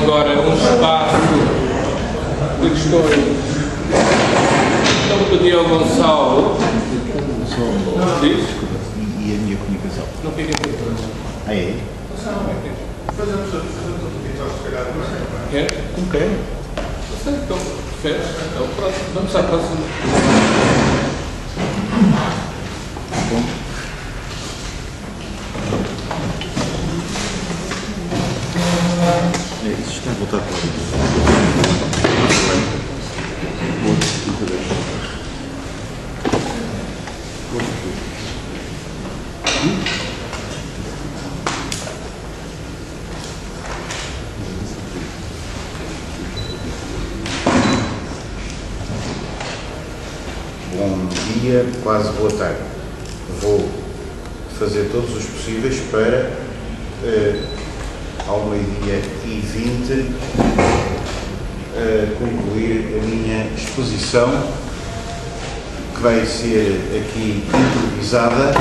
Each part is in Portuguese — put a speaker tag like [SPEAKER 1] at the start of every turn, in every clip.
[SPEAKER 1] agora um espaço de questões. Então pedi ao Gonçalo. Diz?
[SPEAKER 2] E a minha comunicação?
[SPEAKER 1] Não fica aqui.
[SPEAKER 2] Ah, é?
[SPEAKER 3] Fazemos outro episódio, se calhar, não é?
[SPEAKER 1] Quer?
[SPEAKER 2] Como quer?
[SPEAKER 1] Não sei, então, fez. Então, pronto, vamos à próxima.
[SPEAKER 2] Bom. Isso está a voltar para
[SPEAKER 4] Bom dia, quase boa tarde. Vou fazer todos os possíveis para, ao meio-dia e 20, concluir a minha exposição, que vai ser aqui improvisada,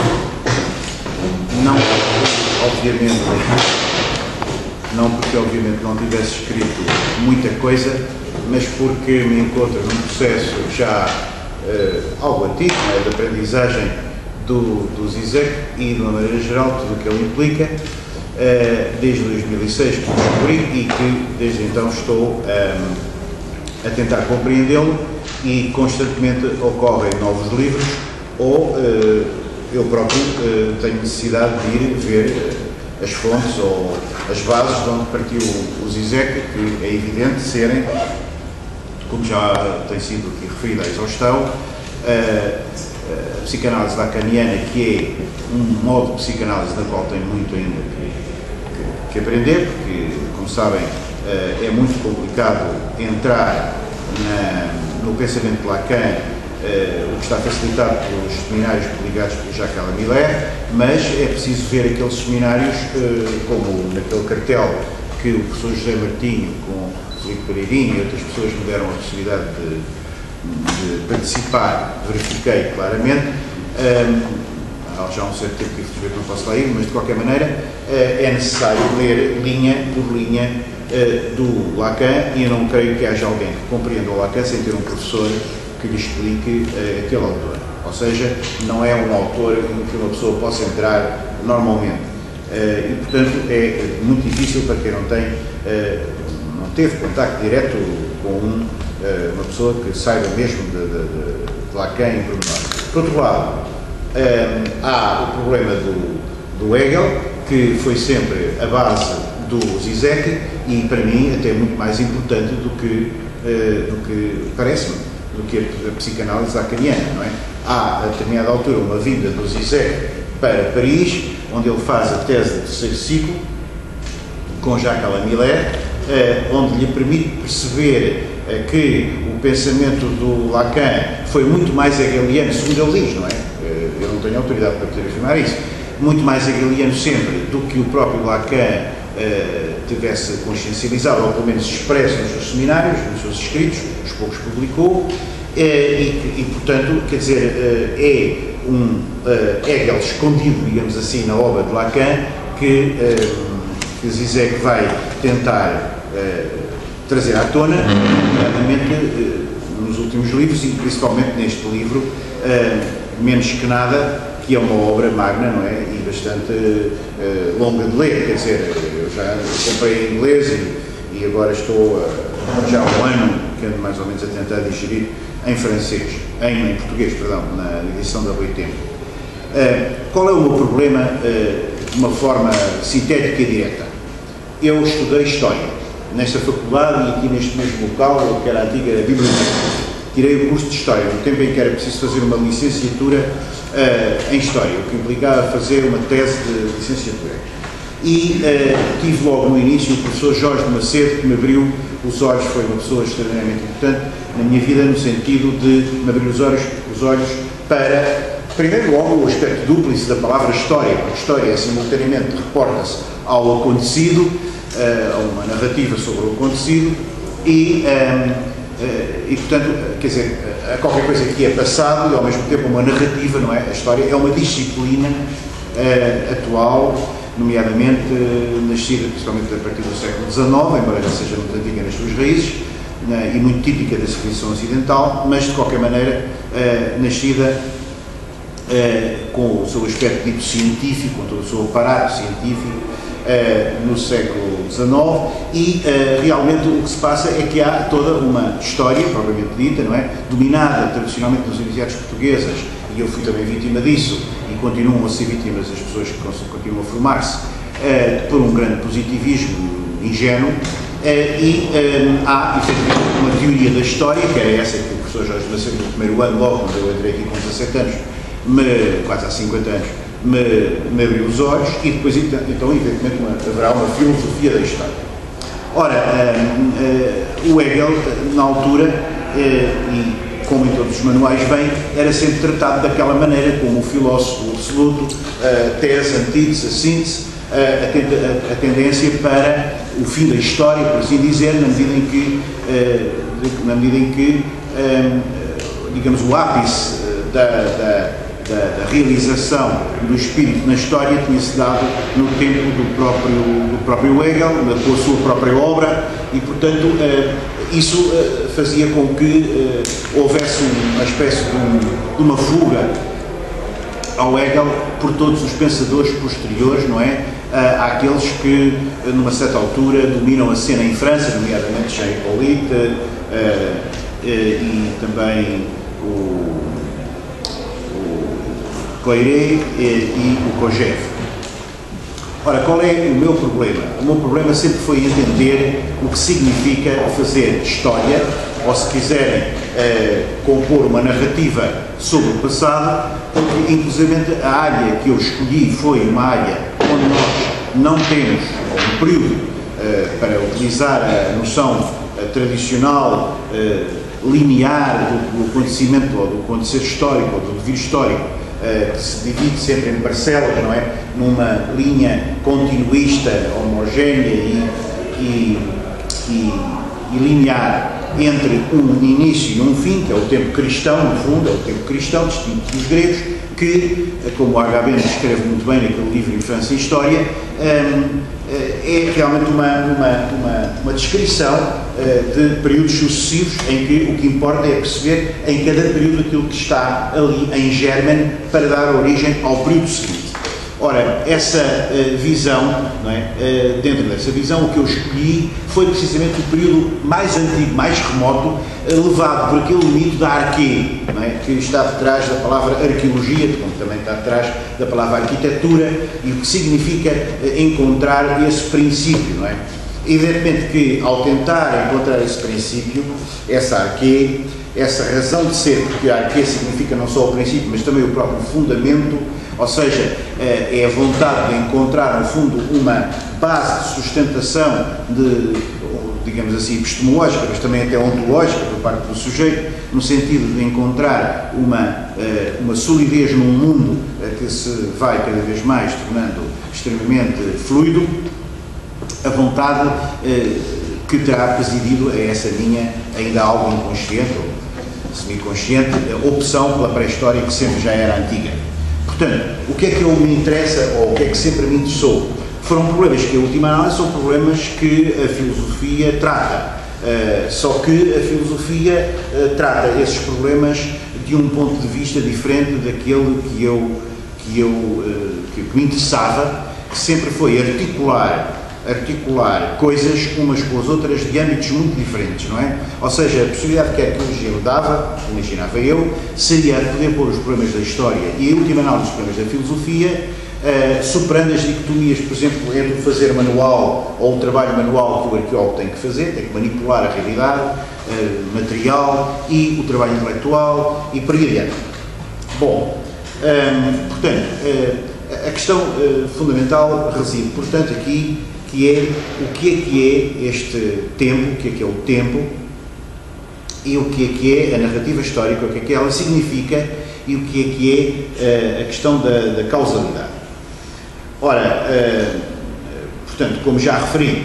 [SPEAKER 4] não porque obviamente não tivesse escrito muita coisa, mas porque me encontro num processo já algo antigo, né, de aprendizagem do Zizek e, de uma maneira geral, tudo o que ele implica, desde 2006 que descobri e que desde então estou a tentar compreendê-lo, e constantemente ocorrem novos livros ou eu próprio tenho necessidade de ir ver as fontes ou as bases de onde partiu o Zizek, que é evidente serem, como já tem sido aqui referido à exaustão, a psicanálise lacaniana, que é um modo de psicanálise da qual tenho muito ainda que aprender, porque, como sabem, é muito complicado entrar no pensamento de Lacan, o que está facilitado pelos seminários publicados por Jacques Alamillet, mas é preciso ver aqueles seminários, como naquele cartel que o professor José Martinho, com Filipe Pereirinho e outras pessoas me deram a possibilidade de participar, verifiquei claramente. Há já um certo tempo que infelizmente não posso lá ir, mas de qualquer maneira é necessário ler linha por linha do Lacan, e eu não creio que haja alguém que compreenda o Lacan sem ter um professor que lhe explique aquele autor. Ou seja, não é um autor em que uma pessoa possa entrar normalmente. E, portanto, é muito difícil para quem não não teve contacto direto com uma pessoa que saiba mesmo de Lacan em pormenor. Por outro lado, há o problema do Hegel, que foi sempre a base do Zizek e, para mim, até muito mais importante do que parece-me, do que a psicanálise lacaniana, não é? Há, a determinada altura, uma vinda do Zizek para Paris, onde ele faz a tese de terceiro ciclo, com Jacques Alamillet, onde lhe permite perceber que o pensamento do Lacan foi muito mais hegeliano, segundo ele diz, não é? Eu não tenho autoridade para poder afirmar isso, muito mais hegeliano sempre do que o próprio Lacan tivesse consciencializado, ou pelo menos expresso nos seus seminários, nos seus escritos, os poucos publicou, e portanto, quer dizer, é um Hegel escondido, digamos assim, na obra de Lacan, que Zizek vai tentar trazer à tona, nomeadamente nos últimos livros, e principalmente neste livro, Menos que Nada, que é uma obra magna, não é? E bastante longa de ler, quer dizer, eu já comprei em inglês e agora estou já há um ano que ando mais ou menos a tentar digerir em francês, em português, perdão, na edição da Boitempo. Qual é o meu problema de uma forma sintética e direta? Eu estudei História nesta faculdade e aqui neste mesmo local, que era a antiga biblioteca. Tirei o curso de História, no tempo em que era preciso fazer uma licenciatura em História, o que implicava fazer uma tese de licenciatura. E tive logo no início o professor Jorge de Macedo, que me abriu os olhos, foi uma pessoa extremamente importante na minha vida, no sentido de me abrir os olhos para, primeiro logo, o aspecto dúplice da palavra História, porque História simultaneamente reporta-se ao acontecido, a uma narrativa sobre o acontecido, e portanto, quer dizer, a qualquer coisa que é passado e ao mesmo tempo uma narrativa, não é? A história é uma disciplina atual nomeadamente nascida principalmente a partir do século XIX, embora já seja muito antiga nas suas raízes, e muito típica da civilização ocidental, mas de qualquer maneira nascida com o seu aspecto dito científico, com todo o seu aparato científico, no século XIX, e realmente o que se passa é que há toda uma história, propriamente dita, não é? Dominada tradicionalmente nas universidades portuguesas, e eu fui também vítima disso, e continuam a ser vítimas as pessoas que continuam a formar-se, por um grande positivismo ingênuo, e há efetivamente uma teoria da história, que era essa que o professor Jorge Macedo no primeiro ano, logo quando eu entrei aqui com 17 anos, quase há 50 anos, me abriu os olhos, e depois então evidentemente haverá uma filosofia da história. Ora, o Hegel, na altura, e como em todos os manuais vem, era sempre tratado daquela maneira, como o filósofo absoluto, tese, antítese, síntese, a tendência para o fim da história, por assim dizer, na medida em que digamos, o ápice da realização do espírito na história tinha-se dado no tempo do próprio Hegel, com a sua própria obra, e portanto isso fazia com que houvesse uma espécie de uma fuga ao Hegel por todos os pensadores posteriores, não é? Àqueles que, numa certa altura, dominam a cena em França, nomeadamente Jean Hippolyte e também o Clairaut e o Kojève. Ora, qual é o meu problema? O meu problema sempre foi entender o que significa fazer história, ou se quiserem, compor uma narrativa sobre o passado, porque, inclusivamente, a área que eu escolhi foi uma área onde nós não temos um período para utilizar a noção tradicional, linear do acontecimento, ou do acontecer histórico, ou do devir histórico, que se divide sempre em parcelas, não é? Numa linha continuista, homogénea e linear entre um início e um fim, que é o tempo cristão, no fundo, é o tempo cristão, distinto dos gregos, que, como o H.B. escreve muito bem naquele livro Infância e História, é realmente uma descrição de períodos sucessivos em que o que importa é perceber em cada período aquilo que está ali em germen para dar origem ao período seguinte. Ora, essa visão, não é? Dentro dessa visão, o que eu escolhi foi precisamente o período mais antigo, mais remoto, levado por aquele mito da arquê, não é? Que está atrás da palavra arqueologia, como também está atrás da palavra arquitetura, e o que significa encontrar esse princípio, não é? Evidentemente que, ao tentar encontrar esse princípio, essa arquê, essa razão de ser, porque a arquê significa não só o princípio, mas também o próprio fundamento, ou seja, é a vontade de encontrar, no fundo, uma base de sustentação, digamos assim, epistemológica, mas também até ontológica por parte do sujeito, no sentido de encontrar uma solidez num mundo que se vai cada vez mais tornando extremamente fluido, a vontade que terá presidido a essa minha, ainda algo inconsciente, ou semi-consciente, opção pela pré-história que sempre já era antiga. Portanto, o que é que eu me interessa, ou o que é que sempre me interessou? Foram problemas que, a última análise, são problemas que a filosofia trata. Só que a filosofia trata esses problemas de um ponto de vista diferente daquele que me interessava, que sempre foi articular coisas umas com as outras de âmbitos muito diferentes, não é? Ou seja, a possibilidade que a arqueologia me dava, imaginava eu, seria poder pôr os problemas da história e a última análise dos problemas da filosofia, superando as dicotomias, por exemplo, entre o fazer manual ou o trabalho manual que o arqueólogo tem que fazer, tem que manipular a realidade material, e o trabalho intelectual, e por aí adiante. Bom, portanto, a questão fundamental reside, portanto, aqui, que é o que é este tempo, o que é o tempo, e o que é a narrativa histórica, o que ela significa, e o que é a questão da causalidade. Ora, portanto, como já referi,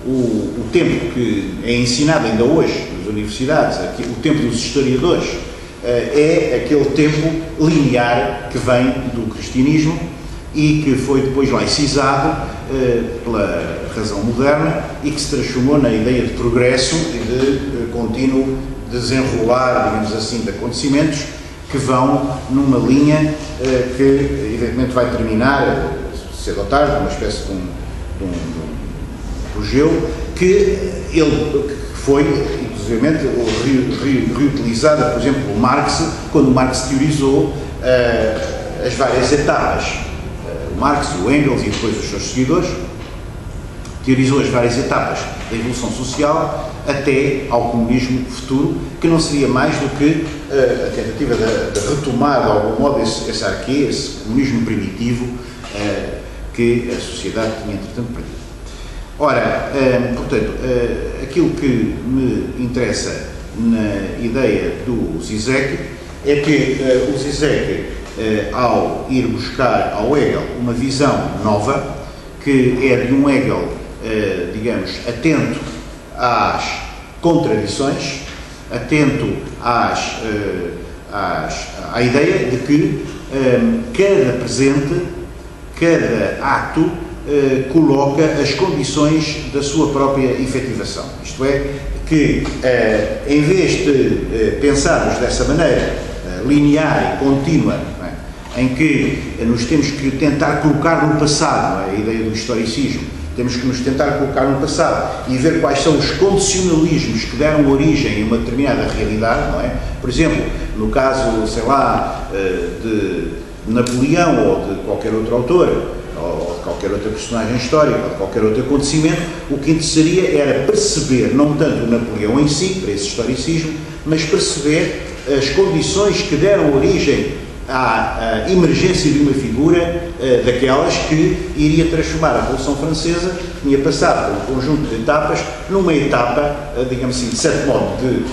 [SPEAKER 4] o tempo que é ensinado ainda hoje nas universidades, o tempo dos historiadores, é aquele tempo linear que vem do cristianismo e que foi depois laicizado pela razão moderna e que se transformou na ideia de progresso e de contínuo desenrolar, digamos assim, de acontecimentos que vão numa linha que evidentemente vai terminar cedo ou tarde, uma espécie de um apogeu que foi inclusivamente reutilizada, por exemplo, por Marx, quando Marx teorizou as várias etapas. O Marx, o Engels e depois os seus seguidores teorizou as várias etapas da evolução social até ao comunismo futuro, que não seria mais do que a tentativa de retomar de algum modo esse arquê, esse comunismo primitivo que a sociedade tinha entretanto perdido. Ora, portanto, aquilo que me interessa na ideia do Zizek é que o Zizek, ao ir buscar ao Hegel uma visão nova, que é de um Hegel, digamos, atento às contradições, atento à ideia de que cada presente, cada ato coloca as condições da sua própria efetivação. Isto é, que em vez de pensarmos dessa maneira linear e contínua, em que nos temos que tentar colocar no passado, a ideia do historicismo, temos que nos tentar colocar no passado e ver quais são os condicionalismos que deram origem a uma determinada realidade, não é? Por exemplo, no caso, sei lá, de Napoleão ou de qualquer outro autor, ou de qualquer outra personagem histórica, ou de qualquer outro acontecimento, o que interessaria era perceber, não tanto o Napoleão em si, para esse historicismo, mas perceber as condições que deram origem à emergência de uma figura daquelas que iria transformar a Revolução Francesa, que tinha passado por um conjunto de etapas, numa etapa, digamos assim, de certo modo, de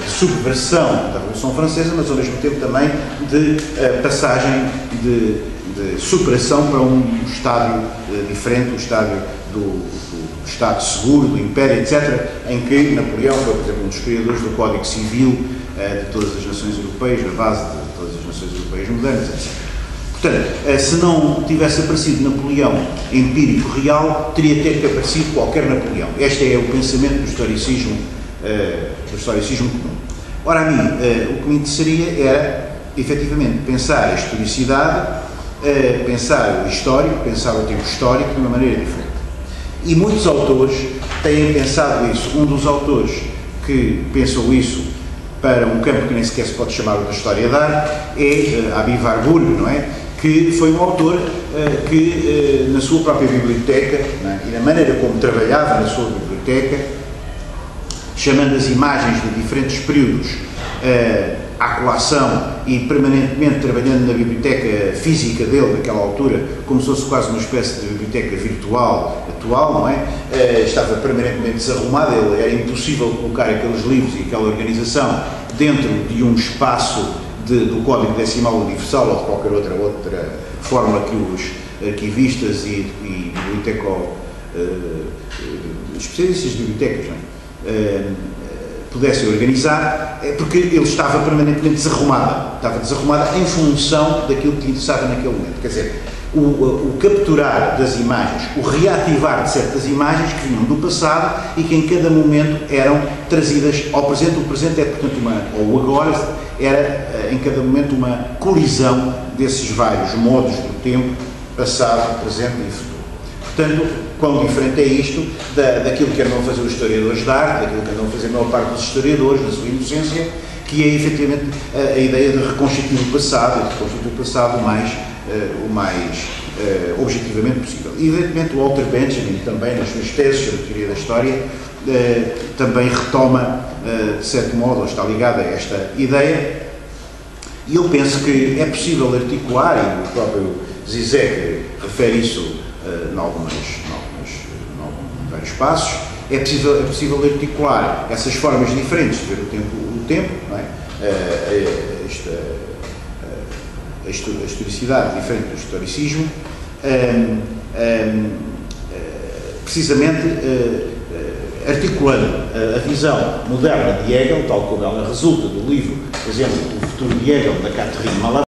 [SPEAKER 4] subversão da Revolução Francesa, mas ao mesmo tempo também de passagem de superação para um estádio diferente, o estádio do Estado seguro, do Império, etc., em que Napoleão foi, por exemplo, um dos criadores do Código Civil de todas as nações europeias, na base de todas as nações europeias modernas, etc. Portanto, se não tivesse aparecido Napoleão empírico real, teria que aparecido qualquer Napoleão. Este é o pensamento do historicismo comum. Ora, a mim, o que me interessaria era, efetivamente, pensar a historicidade, pensar o histórico, pensar o tempo histórico de uma maneira diferente. E muitos autores têm pensado isso. Um dos autores que pensou isso para um campo que nem sequer se pode chamar da história da arte é Aby Warburg, não é? Que foi um autor que, na sua própria biblioteca, e na maneira como trabalhava na sua biblioteca, chamando as imagens de diferentes períodos à colação e permanentemente trabalhando na biblioteca física dele, daquela altura, como se fosse quase uma espécie de biblioteca virtual atual, não é? Estava permanentemente desarrumada, era impossível colocar aqueles livros e aquela organização dentro de um espaço do Código Decimal Universal ou de qualquer outra fórmula que os arquivistas e especialistas de bibliotecas, não é? Pudessem organizar, porque ele estava permanentemente desarrumada em função daquilo que lhe interessava naquele momento. Quer dizer, o capturar das imagens, o reativar de certas imagens que vinham do passado e que em cada momento eram trazidas ao presente. O presente é, portanto, ou agora, era em cada momento uma colisão desses vários modos do tempo, passado, presente e futuro. Portanto, quão diferente é isto daquilo que andam a fazer os historiadores da arte, daquilo que andam a fazer a maior parte dos historiadores, na sua inocência, que é efetivamente a ideia de reconstituir o passado, e de reconstituir o passado o mais objetivamente possível. E, evidentemente, o Walter Benjamin, também, nas suas teses sobre a teoria da história, também retoma, de certo modo, ou está ligado a esta ideia, e eu penso que é possível articular, e o próprio Zizek refere isso em vários passos, é possível articular essas formas diferentes de ver o tempo, não é? A historicidade diferente do historicismo, precisamente articulando a visão moderna de Hegel, tal como ela resulta do livro, por exemplo, O Futuro de Hegel, da Catherine Malabry,